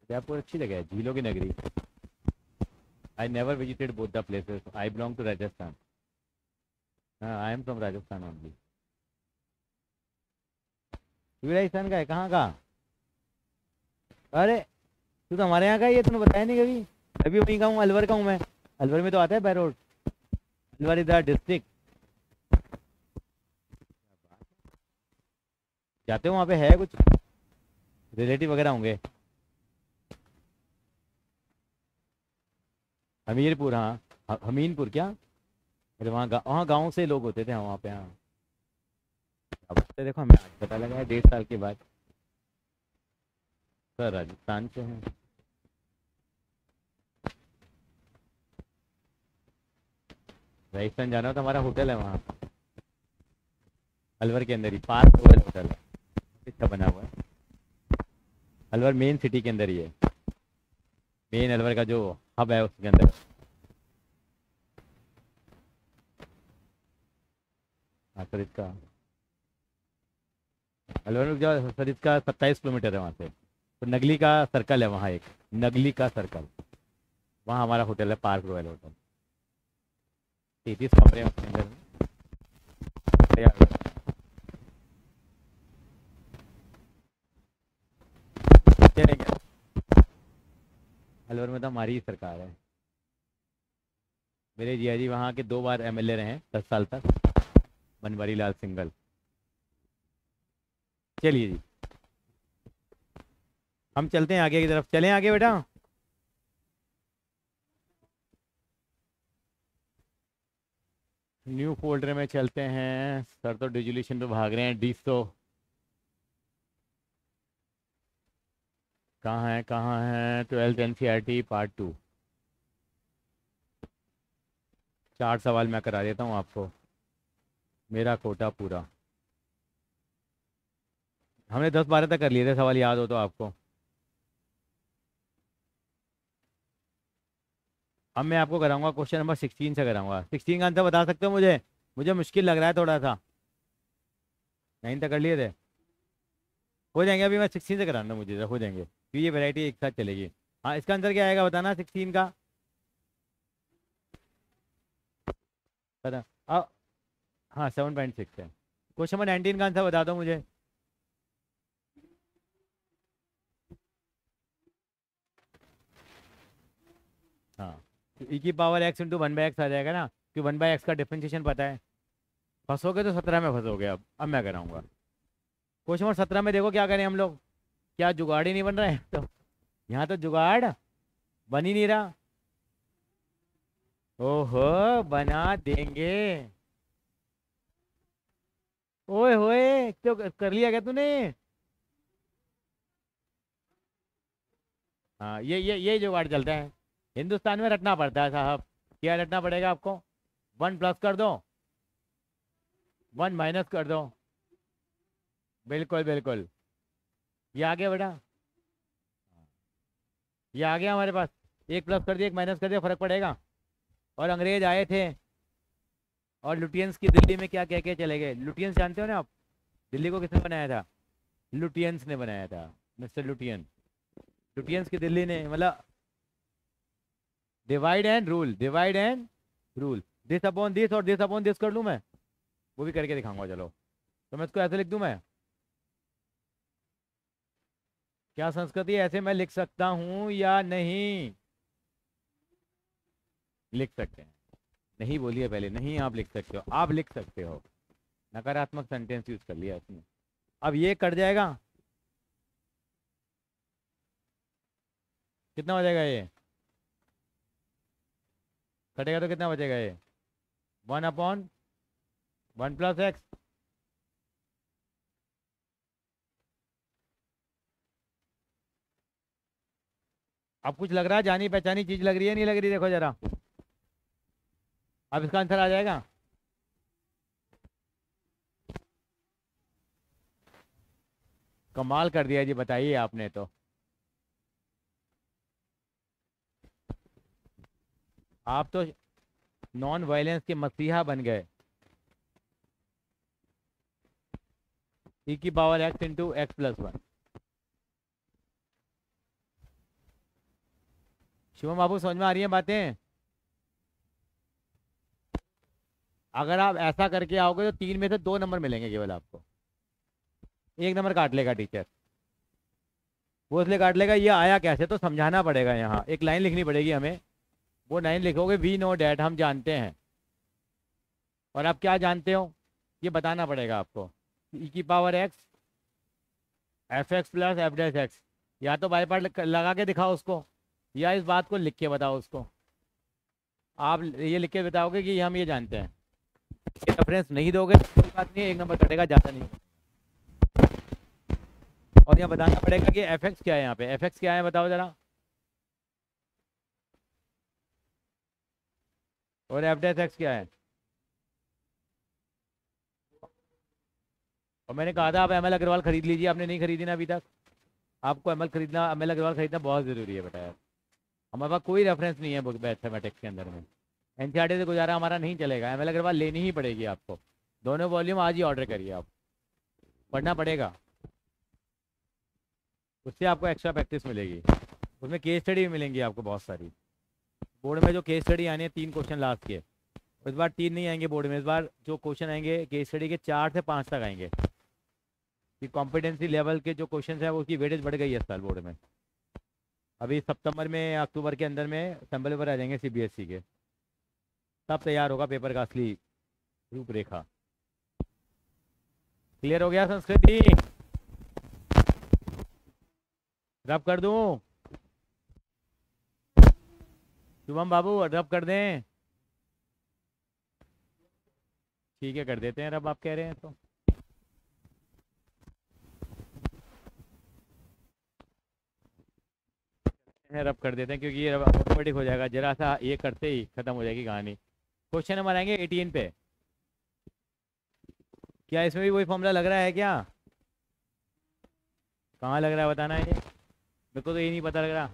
उदयपुर अच्छी जगह है, झीलों की नगरी। I never visited both the places, I belong to Rajasthan. हाँ, I am from Rajasthan only. तू भी राजस्थान का है? कहाँ का? अरे तू तो हमारे यहाँ का ही है, तूने बताया नहीं कभी। अभी वहीं का हूँ, अलवर का हूँ मैं। अलवर में तो आता है Behror. Alwar is the district. जाते हो वहाँ पे, है कुछ रिलेटिव वगैरह होंगे? हमीरपुर, हाँ। हमीनपुर क्या? अरे वहाँ गाँव से लोग होते थे, हाँ वहाँ पे, हाँ। अब तो देखो, हमें आज पता लगा है 1.5 साल के बाद। सर राजस्थान से हैं। राजस्थान जाना हो तो हमारा होटल है वहाँ, अलवर के अंदर ही, पार्क रॉयल होटल है। अच्छा बना हुआ है। अलवर मेन सिटी के अंदर ही है। मेन अलवर का जो हब है उसके अंदर। हाँ सर, इसका अलवर में जो सर, इसका 27 किलोमीटर है वहाँ से। तो नगली का सर्कल है वहाँ एक, नगली का सर्कल। वहाँ हमारा होटल है, पार्क रॉयल होटल। 33 कमरे हैं उसके अंदर। चलेंगे। अलवर में तो हमारी ही सरकार है। मेरे जिया जी वहाँ के 2 बार एमएलए रहे हैं 10 साल तक, बनवारी लाल सिंगल। चलिए जी, हम चलते हैं आगे की तरफ। चलें आगे बेटा। न्यू फोल्डर में चलते हैं। सर तो डिजोल्यूशन पे भाग रहे हैं, डिसो। कहाँ है 12th NCERT पार्ट 2। 4 सवाल मैं करा देता हूँ आपको, मेरा कोटा पूरा। हमने 10-12 तक कर लिए थे सवाल, याद हो तो आपको। अब मैं आपको कराऊंगा क्वेश्चन नंबर 16 से कराऊंगा। 16 का आंसर बता सकते हो मुझे? मुझे मुश्किल लग रहा है थोड़ा सा। 9 तक कर लिए थे? हो जाएंगे, अभी मैं 16 से कराना, मुझे हो जाएंगे। तो ये वैरायटी एक साथ चलेगी। हाँ, इसका आंसर क्या आएगा बताना 16 का। बता। अब हाँ 7.6 है। क्वेश्चन नंबर 19 का आंसर बता दो मुझे। हाँ, तो ई की पावर एक्स इंटू 1/x आ जाएगा ना, कि 1/x का डिफरेंशिएशन पता है। फंसोगे तो 17 में फंसोगे। अब मैं कराऊंगा क्वेश्चन नंबर 17 में। देखो क्या करें हम लोग, क्या जुगाड़ ही नहीं बन रहा है तो यहाँ तो जुगाड़ बन ही नहीं रहा। ओहो, बना देंगे। ओए होए, तो कर लिया क्या तूने? हाँ, ये जुगाड़ चलता है हिंदुस्तान में, रटना पड़ता है साहब। क्या रटना पड़ेगा आपको? 1 प्लस कर दो, 1 माइनस कर दो। बिल्कुल बिल्कुल। ये आ गया बेटा, ये आ गया हमारे पास। एक प्लस कर दिया, एक माइनस कर दिया, फर्क पड़ेगा। और अंग्रेज आए थे और लुटियंस की दिल्ली में क्या कह के चले गए? लुटियंस जानते हो ना आप? दिल्ली को किसने बनाया था? लुटियंस ने बनाया था, मिस्टर लुटियन। लुटियंस की दिल्ली ने, मतलब divide and rule, divide and rule. This upon this और दिस अपॉन दिस कर लूँ मैं, वो भी करके दिखाऊंगा। चलो, तो मैं इसको ऐसे लिख दूं मैं, क्या संस्कृति ऐसे मैं लिख सकता हूं या नहीं? लिख सकते हैं। नहीं बोलिए पहले, नहीं आप लिख सकते हो, आप लिख सकते हो। नकारात्मक सेंटेंस यूज कर लिया इसमें। अब ये कट जाएगा, कितना हो जाएगा ये? कटेगा तो कितना बचेगा ये? 1/1 प्लस एक्स। अब कुछ लग रहा है, जानी पहचानी चीज लग रही है नहीं लग रही? देखो जरा, अब इसका आंसर आ जाएगा। कमाल कर दिया जी, बताइए आपने तो। आप तो नॉन वायलेंस के मसीहा बन गए। ई की power x into x plus 1। Shivam बाबू, समझ में आ रही है बातें? अगर आप ऐसा करके आओगे तो 3 में से 2 नंबर मिलेंगे केवल आपको। 1 नंबर काट लेगा टीचर, वो इसलिए काट लेगा। ये आया कैसे तो समझाना पड़ेगा। यहाँ एक लाइन लिखनी पड़ेगी हमें। वो लाइन लिखोगे, वी नो डैट, हम जानते हैं। और आप क्या जानते हो ये बताना पड़ेगा आपको। ई की power x f x plus F dash x. या तो बाई पार्ट लगा के दिखाओ उसको, या इस बात को लिख के बताओ उसको। आप ये लिख के बताओगे कि हम ये जानते हैं। रेफरेंस नहीं दोगे तो कोई बात नहीं है, 1 नंबर कटेगा, ज़्यादा नहीं। और यहाँ बताना पड़ेगा कि एफ एक्स क्या है, यहाँ पे एफ एक्स क्या है बताओ जरा। और एफ डैश एक्स क्या है? और मैंने कहा था आप एम एल अग्रवाल खरीद लीजिए, आपने नहीं खरीदी ना अभी तक। आपको एम एल अग्रवाल खरीदना बहुत ज़रूरी है बेटा यार। हमारे पास कोई रेफरेंस नहीं है बुक मैथमेटिक्स के अंदर में। एनसीईआरटी से गुजारा हमारा नहीं चलेगा, एम एल अग्रवाल लेनी ही पड़ेगी आपको। दोनों वॉल्यूम आज ही ऑर्डर करिए आप, पढ़ना पड़ेगा। उससे आपको एक्स्ट्रा प्रैक्टिस मिलेगी। उसमें केस स्टडी भी मिलेंगी आपको बहुत सारी। बोर्ड में जो केस स्टडी आनी है 3 क्वेश्चन लास्ट के, इस बार 3 नहीं आएंगे बोर्ड में। इस बार जो क्वेश्चन आएंगे केस स्टडी के 4 से 5 तक आएंगे। कि कॉम्पिटेंसी लेवल के जो क्वेश्चन है वो उसकी वेटेज बढ़ गई है इस साल बोर्ड में। अभी सितंबर में अक्टूबर के अंदर में सैम्पल पेपर आ जाएंगे सीबीएसई के, तब तैयार होगा पेपर का असली रूपरेखा। क्लियर हो गया संस्कृति? रब कर दूं? शुभम बाबू रब कर दें? ठीक है, कर देते हैं रब, आप कह रहे हैं तो। रब कर देते हैं, क्योंकि ये ऑटोमेटिक हो जाएगा। जरा सा ये करते ही खत्म हो जाएगी कहानी। क्वेश्चन नंबर आएंगे 18 पे। क्या इसमें भी वही फॉर्मूला लग रहा है क्या? कहाँ लग रहा है बताना ये, मेरे को तो ये नहीं पता लग रहा।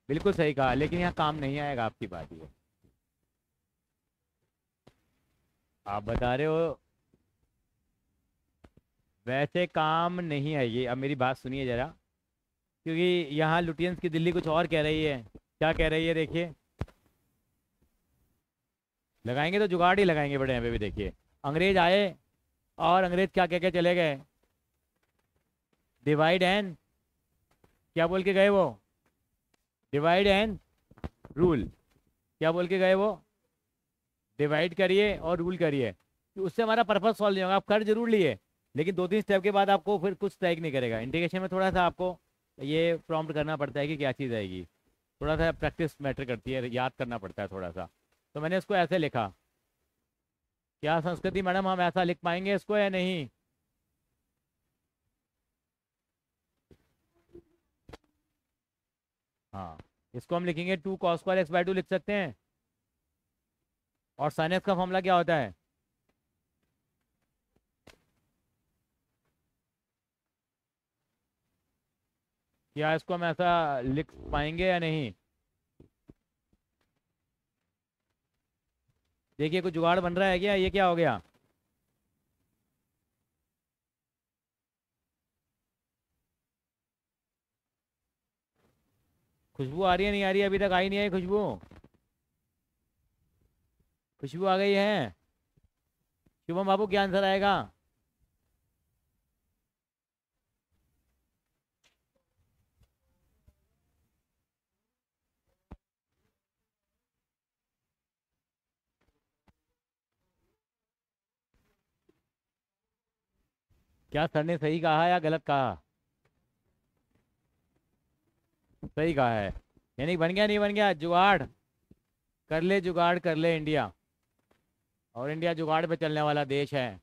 बिल्कुल सही कहा, लेकिन यहाँ काम नहीं आएगा, आपकी बात ये। आप बता रहे हो वैसे काम नहीं है ये, अब मेरी बात सुनिए ज़रा, क्योंकि यहाँ लुटियंस की दिल्ली कुछ और कह रही है। क्या कह रही है देखिए, लगाएंगे तो जुगाड़ ही लगाएंगे बड़े यहाँ पे भी। देखिए अंग्रेज आए और अंग्रेज क्या कह के चले गए, डिवाइड एंड, क्या बोल के गए वो, डिवाइड एंड रूल। क्या बोल के गए वो, डिवाइड करिए और रूल करिए। तो उससे हमारा पर्पस सॉल्व नहीं होगा। आप कर जरूर लिए, लेकिन 2-3 स्टेप के बाद आपको फिर कुछ स्ट्राइक नहीं करेगा। इंटीग्रेशन में थोड़ा सा आपको ये प्रॉम्प्ट करना पड़ता है कि क्या चीज़ आएगी, थोड़ा सा प्रैक्टिस मैटर करती है, याद करना पड़ता है थोड़ा सा। तो मैंने इसको ऐसे लिखा। क्या संस्कृति मैडम हम ऐसा लिख पाएंगे इसको या नहीं? हाँ, इसको हम लिखेंगे 2 cos² x/2 लिख सकते हैं। और sin x का फॉर्मूला क्या होता है? क्या इसको हम ऐसा लिख पाएंगे या नहीं? देखिए कुछ जुगाड़ बन रहा है क्या? ये क्या हो गया? खुशबू आ रही है नहीं आ रही है? अभी तक आई नहीं है खुशबू। खुशबू आ गई है? शुभम बाबू क्या आंसर आएगा? क्या सर ने सही कहा या गलत कहा? सही कहा है। यानी बन गया नहीं बन गया जुगाड़? कर ले जुगाड़ कर ले इंडिया। और इंडिया जुगाड़ पे चलने वाला देश है।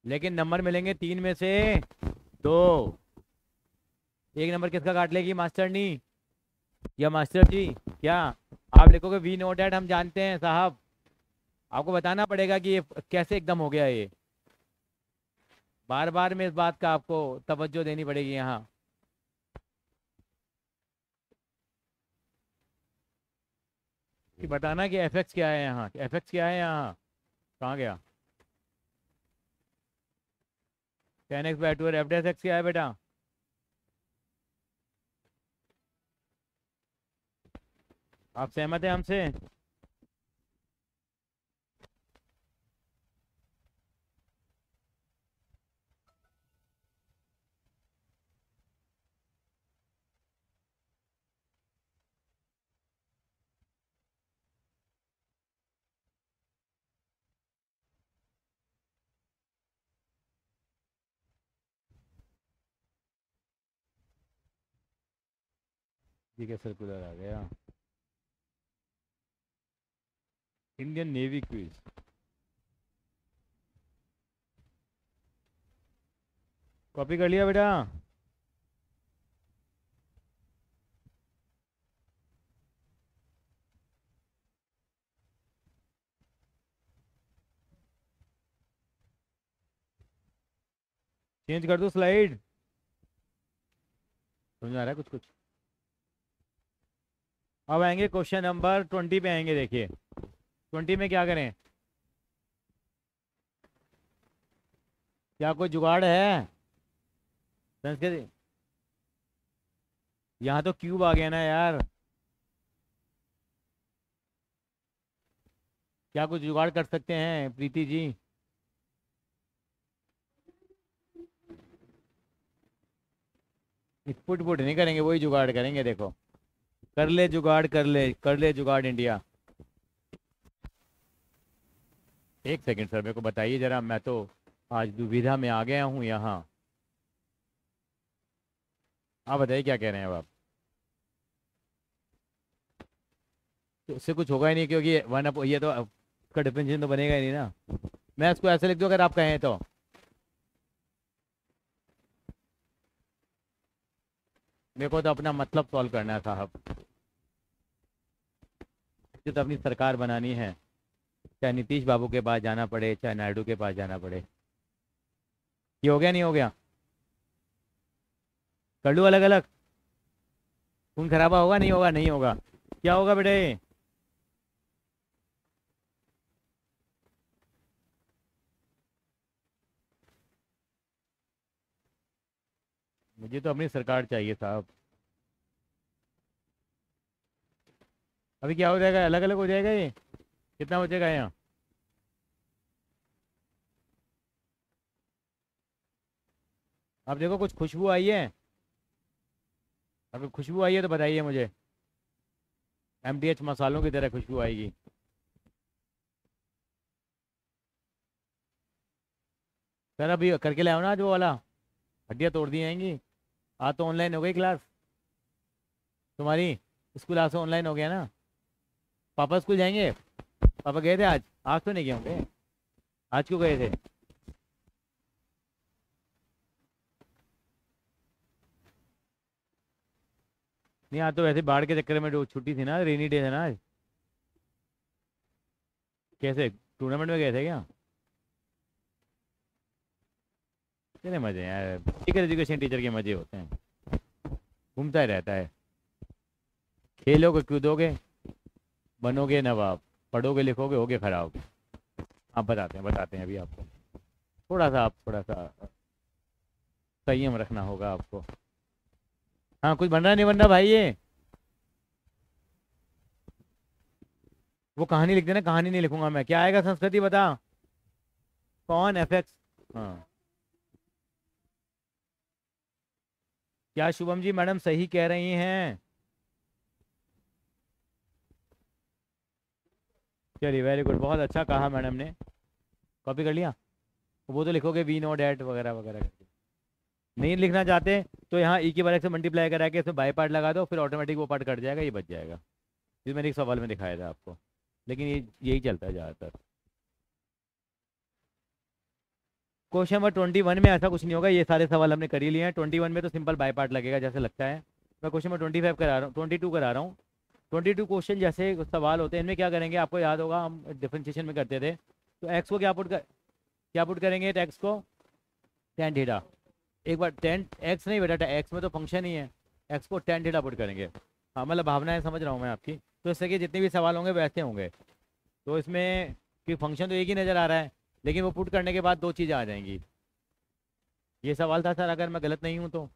लेकिन नंबर मिलेंगे 3 में से 2। एक नंबर किसका काट लेगी, मास्टरनी या मास्टर जी? क्या आप लिखोगे वी नो डैट, हम जानते हैं साहब। आपको बताना पड़ेगा कि ये कैसे एकदम हो गया ये। बार बार में इस बात का आपको तवज्जो देनी पड़ेगी यहाँ। कि बताना कि एफ एक्स क्या है यहाँ, एफ एक्स क्या है यहाँ। कहाँ गया? 10x/2 और एफ एक्स क्या है बेटा? आप सहमत हैं हमसे? ठीक है, सर्कुलर आ गया। Indian navy quiz. कॉपी कर लिया बेटा? चेंज कर दो स्लाइड। समझ आ रहा है कुछ कुछ? अब आएंगे क्वेश्चन नंबर 20 पे आएंगे। देखिए 20 में क्या करें? क्या कोई जुगाड़ है संस्कृति? यहाँ तो क्यूब आ गया ना यार। क्या कुछ जुगाड़ कर सकते हैं प्रीति जी? पुट पुट नहीं करेंगे, वही जुगाड़ करेंगे। देखो कर ले जुगाड़ कर ले जुगाड़ इंडिया। एक सेकंड सर, मेरे को बताइए जरा, मैं तो आज दुविधा में आ गया हूँ यहाँ। आप बताइए क्या कह रहे हैं अब आप? तो उससे कुछ होगा ही नहीं, क्योंकि वन अप ये तो उसका डिफरेंशिएशन तो बनेगा ही नहीं ना। मैं इसको ऐसे लिख दूँ अगर आप कहें तो? मेरे को तो अपना मतलब सॉल्व करना है साहब। मुझे तो अपनी सरकार बनानी है, चाहे नीतीश बाबू के पास जाना पड़े, चाहे नायडू के पास जाना पड़े। ये हो गया नहीं हो गया? कर लूँ अलग अलग? खून खराबा होगा नहीं होगा? नहीं होगा। क्या होगा बेटे? मुझे तो अपनी सरकार चाहिए साहब। अभी क्या हो जाएगा, अलग अलग हो जाएगा ये? कितना बचेगा यहाँ? अब देखो कुछ खुशबू आई है। अगर खुशबू आई है तो बताइए मुझे। एमडीएच मसालों की तरह खुशबू आएगी। सर अभी करके लाओ ना आज वो वाला। हड्डियाँ तोड़ दी जाएंगी। आज तो ऑनलाइन हो गई क्लास तुम्हारी। स्कूल आज से ऑनलाइन हो गया ना। पापा स्कूल जाएंगे? पापा गए थे आज? आज तो नहीं गए होंगे। आज क्यों गए थे? नहीं आज तो वैसे बाढ़ के चक्कर में जो छुट्टी थी ना, रेनी डे था ना आज। कैसे टूर्नामेंट में गए थे क्या? कितने मजे हैं यार, फिजिकल एजुकेशन टीचर के मजे होते हैं। घूमता ही रहता है। खेलोगे कूदोगे, बनोगे नवाब। पढ़ोगे लिखोगे होगे खराब। आप बताते हैं अभी आपको। थोड़ा सा संयम रखना होगा आपको। हाँ कुछ बन रहा नहीं बन रहा भाई ये। वो कहानी लिख देना, कहानी नहीं लिखूंगा मैं। क्या आएगा संस्कृति बता। कौन एफएक्स? हाँ। क्या शुभम जी मैडम सही कह रही हैं? चलिए वेरी गुड, बहुत अच्छा कहा मैडम ने। कॉपी कर लिया? वो तो लिखोगे वी नो डैट वगैरह वगैरह करके। नहीं लिखना चाहते तो यहाँ ई की बार से मल्टीप्लाई करा के इसमें बाई पार्ट लगा दो, फिर ऑटोमेटिक वो पार्ट कट जाएगा, ये बच जाएगा। ये मैंने एक सवाल में दिखाया था आपको। लेकिन ये यही चलता है ज़्यादातर। क्वेश्चन नंबर 21 में ऐसा कुछ नहीं होगा, ये सारे सवाल हमने कर ही लिए हैं। 21 में तो सिंपल बाई पार्ट लगेगा जैसे लगता है। मैं क्वेश्चन नंबर 25 करा रहा हूँ, 22 करा रहा हूँ। 22 क्वेश्चन जैसे सवाल होते हैं, इनमें क्या करेंगे आपको याद होगा, हम डिफरेंशिएशन में करते थे। तो एक्स को क्या पुट करेंगे एक्स को? Tan theta. एक बार टेन एक्स नहीं बेटा, एक्स में तो फंक्शन ही है। एक्स को टेन थीटा पुट करेंगे। हाँ मतलब भावनाएं समझ रहा हूँ मैं आपकी। तो इससे कि जितने भी सवाल होंगे वैसे होंगे। तो इसमें कि फंक्शन तो एक ही नज़र आ रहा है, लेकिन वो पुट करने के बाद दो चीज़ें आ जाएंगी। ये सवाल था सर, अगर मैं गलत नहीं हूँ तो।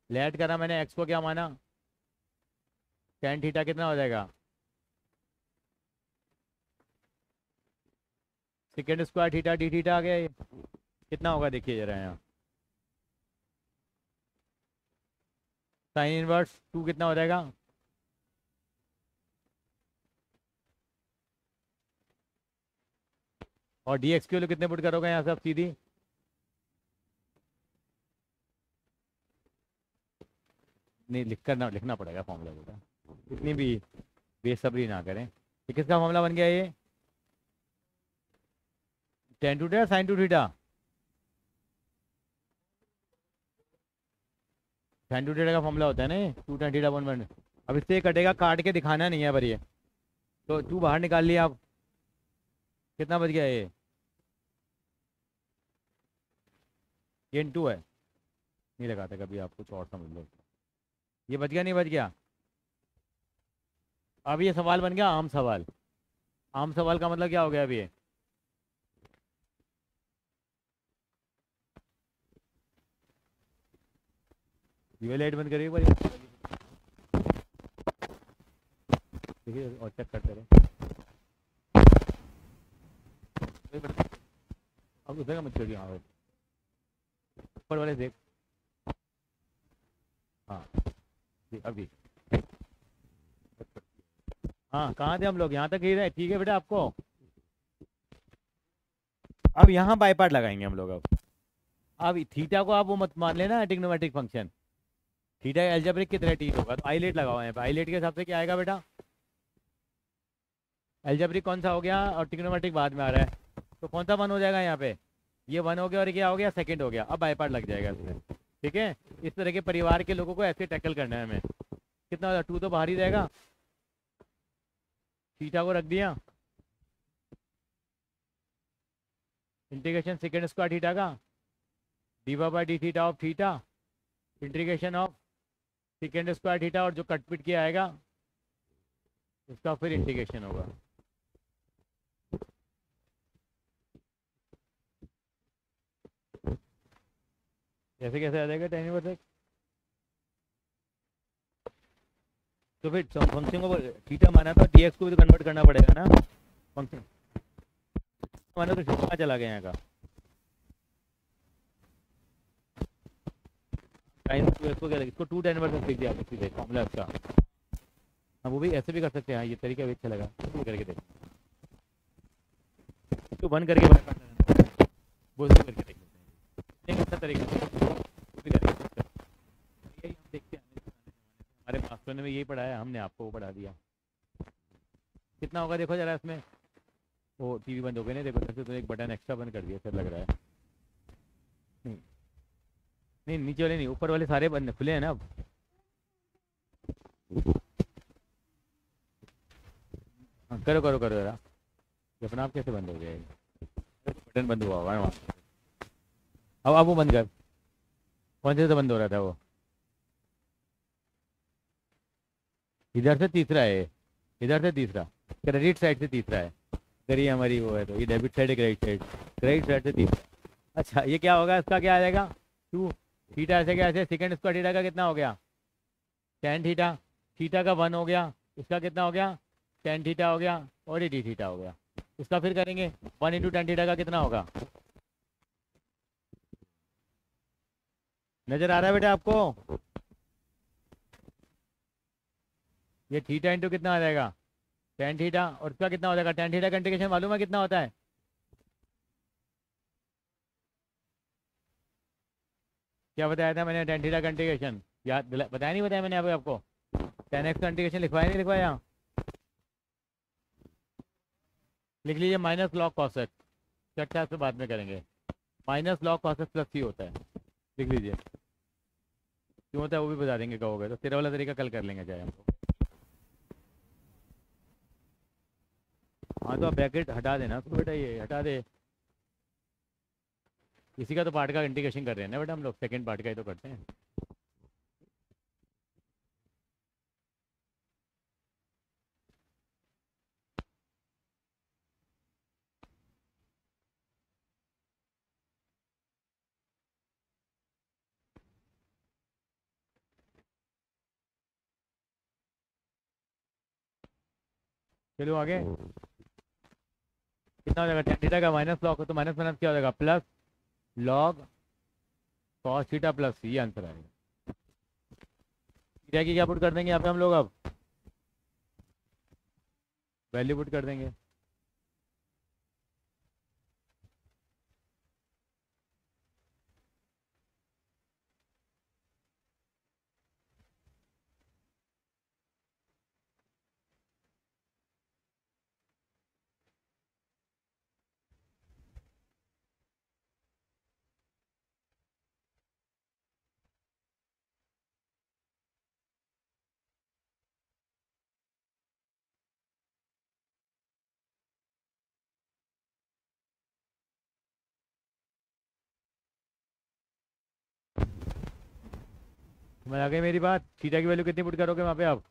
लेट करा मैंने, एक्स को क्या माना? टेन थीटा कितना हो जाएगा? Second square theta d theta आ गया ये। कितना होगा देखिए जरा यहाँ। साइन इनवर्स टू कितना हो जाएगा? और डी एक्स की वैल्यू कितने पुट करोगे यहाँ से आप सीधी? नहीं लिख कर ना, लिखना पड़ेगा फॉर्मूला बेटा। इतनी भी बेसब्री ना करें। ये किसका फॉर्मूला बन गया ये? Tan two theta sine two theta. Sine two theta का फॉर्मूला होता है ना ये, two tan theta one one. अब इससे ये कटेगा, काट के दिखाना नहीं है पर ये। तो टू बाहर निकाल लिया आप। कितना बच गया ये इन टू है। नहीं लगाते कभी, आप कुछ और समझ लो। ये बच गया नहीं बच गया? अब ये सवाल बन गया आम सवाल। आम सवाल का मतलब क्या हो गया अब ये लाइट बंद करिए एक बार। देखिए और चेक करते रहे। अब उधर का मत करिए, हाँ ऊपर वाले देख। हाँ जी अभी। हाँ कहाँ थे हम लोग? यहाँ तक ही रहे, ठीक है बेटा आपको। अब यहाँ बाई पार्ट लगाएंगे हम लोग। अब थीटा को आप वो मत मान लेना ट्रिग्नोमेट्रिक फंक्शन। थीटा एल्जेब्रिक की तरह टीट होगा, तो आईलेट लगाओ यहाँ पे। आईलेट के हिसाब से क्या आएगा बेटा? एल्जेब्रिक कौन सा हो गया और ट्रिग्नोमेट्रिक बाद में आ रहा है, तो कौन सा वन हो जाएगा यहाँ पे? ये वन हो गया और ये क्या हो गया? सेकंड हो गया। अब बाई पार्ट लग जाएगा इसमें। ठीक है, इस तरह के परिवार के लोगों को ऐसे टैकल करना है हमें। कितना होगा? टू तो बाहर ही रहेगा। थीटा को रख दिया, इंटीग्रेशन सेकेंड स्क्वायर थीटा का D by D theta of theta, integration of second square theta, और जो कट पिट किया आएगा उसका फिर इंटीग्रेशन होगा। ऐसे कैसे आ जाएगा tan इनवर्स x? तो फिर फंक्शन को थीटा माना तो dx को भी तो कन्वर्ट करना पड़ेगा ना फंक्शन माना तो कहाँ चला गया यहाँ का sin इसको क्या इसको 2 tan इनवर्स लिख दिया सीधे फॉर्मूला इसका। हाँ वो भी ऐसे भी कर सकते हैं। हाँ ये तरीका भी अच्छा लगा तो करके देख तो 1 करके वो भी करके देख लेते हैं। अच्छा तरीका वो भी करके देख यही हम देखते हैं हमारे मास्टर ने भी यही पढ़ाया हमने आपको वो पढ़ा दिया। कितना होगा देखो जरा इसमें। वो टीवी बंद हो गई नहीं देखो जैसे तो एक बटन एक्स्ट्रा बंद कर दिया सर लग रहा है। नहीं नहीं नीचे वाले नहीं ऊपर वाले सारे बंद खुले हैं ना अब। हाँ करो करो करो जरा ये अपना आप कैसे बंद हो गया बटन बंद हुआ होगा वहाँ। अब वो बंद कर कौन से बंद हो रहा था वो इधर से तीसरा है इधर से तीसरा क्रेडिट साइड से तीसरा है। अगर ये हमारी वो है तो ये डेबिट साइड है क्रेडिट साइड से तीसरा। अच्छा ये क्या होगा इसका क्या आ जाएगा 2 थीटा ऐसे क्या ऐसे सेकंड स्क्वायर थीटा का कितना हो गया tan थीटा थीटा का 1 हो गया इसका कितना हो गया tan थीटा हो गया और ये d थीटा हो गया। इसका फिर करेंगे 1 इंटू tan थीटा का कितना होगा नजर आ रहा है बेटा आपको। ये थीटा इंटू कितना आ जाएगा tan थीटा और इसका कितना हो जाएगा tan थीटा का इंटीग्रेशन मालूम है कितना होता है क्या बताया था मैंने tan थीटा का इंटीग्रेशन याद बताया नहीं बताया मैंने अभी आपको tan x का इंटीग्रेशन लिखवाया नहीं लिखवाया लिख लीजिए माइनस लॉग कॉस एक्स चर्चा से बाद में करेंगे minus log cos x plus c होता है लिख लीजिए क्यों होता है वो भी बता देंगे कहोगे तो तेरा वाला तरीका कल कर लेंगे चाहे हमको। हाँ तो आप ब्रैकेट हटा देना उसको बेटा ये हटा दे इसी का तो पार्ट का इंटीग्रेशन कर रहे हैं ना बेटा हम लोग सेकंड पार्ट का ही तो करते हैं। चलो आगे कितना हो जाएगा tan थीटा का माइनस लॉग तो माइनस माइनस क्या हो जाएगा plus log cos theta plus ये आंसर आएगा। थीटा की क्या पुट कर देंगे यहाँ पे हम लोग अब वैल्यू पुट कर देंगे। समझ आ गई मेरी बात थीटा की वैल्यू कितनी पुट करोगे वहाँ पे आप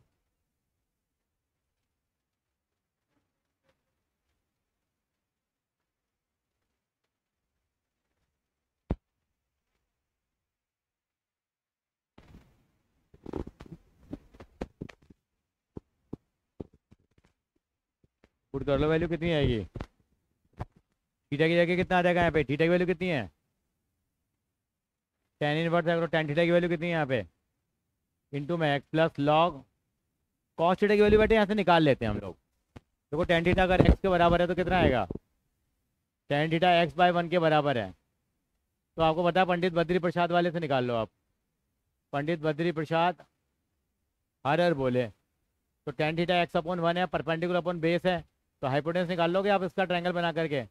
पुट कर लो वैल्यू कितनी आएगी थीटा की जगह कितना आ जाएगा यहाँ पे थीटा की वैल्यू कितनी है tan इनवर्स है tan थीटा की वैल्यू कितनी है यहाँ पे इंटू में x plus log cos theta की वैल्यू बेटे यहाँ से निकाल लेते हैं हम लोग। देखो tan थीटा अगर x के बराबर है तो कितना आएगा tan थीटा x/1 के बराबर है। तो आपको पता है पंडित बद्री प्रसाद वाले से निकाल लो आप पंडित बद्री प्रसाद हर बोले तो tan थीटा x/1 है परपेंडिकुलर अपॉन बेस है तो हाइपोटेन्यूस निकाल लोगे आप इसका ट्रायंगल बना करके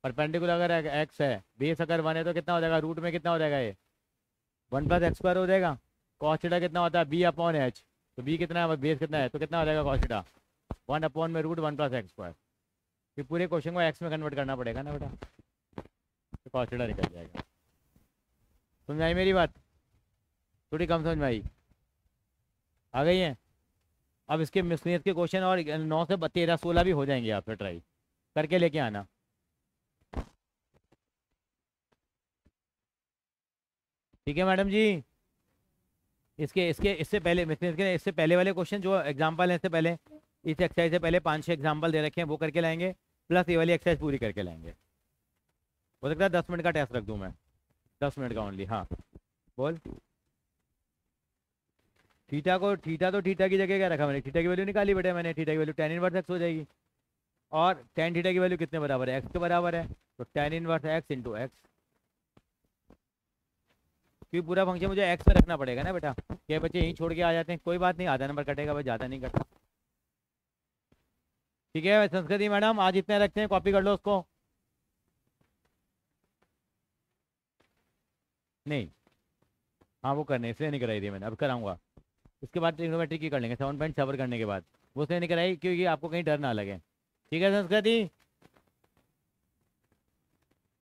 परपेंडिकुलर अगर x है बेस अगर 1 है तो कितना हो जाएगा रूट में कितना हो जाएगा ये 1 + x² हो जाएगा। कॉस थीटा कितना होता है b/h तो b कितना है बेस कितना है तो कितना हो जाएगा कॉस थीटा 1 में रूट 1 + x²। फिर पूरे क्वेश्चन को x में कन्वर्ट करना पड़ेगा ना बेटा तो कॉस थीटा निकल जाएगा। समझ आई मेरी बात थोड़ी कम समझ में आई आ गई है। अब इसके मिसलियत के क्वेश्चन और 9 से 13 16 भी हो जाएंगे आपसे ट्राई करके लेके आना। ठीक है मैडम जी। इसके इसके इससे पहले वाले क्वेश्चन जो एग्जाम्पल है, इससे पहले इस एक्सरसाइज से पहले 5-6 एग्जाम्पल दे रखे हैं, वो करके लाएंगे, प्लस ये वाली एक्सरसाइज पूरी करके लाएंगे। हो सकता है 10 मिनट का टेस्ट रख दूं मैं, 10 मिनट का ओनली। हाँ बोल। थीटा तो थीटा की जगह क्या रखा मैंने, थीटा की वैल्यू निकाली बेटे मैंने, थीटा की वैल्यू tan इनवर्स एक्स हो जाएगी। और tan थीटा की वैल्यू कितने बराबर है, एक्स के बराबर है, तो tan inverse x into x. क्योंकि पूरा फंक्शन मुझे एक्स में रखना पड़ेगा ना बेटा। क्या बच्चे यहीं छोड़ के आ जाते हैं, कोई बात नहीं, आधा नंबर कटेगा भाई, ज़्यादा नहीं कटा। ठीक है संस्कृति मैडम, आज इतने रखते हैं, कॉपी कर लो उसको। नहीं, हाँ वो करने इसलिए नहीं कराई थी मैंने, अब कराऊंगा। उसके बाद ट्रिग्नोमेट्री की कर लेंगे 7.7 करने के बाद। वो उसने नहीं कराई क्योंकि आपको कहीं डर ना लगे। ठीक है संस्कृति।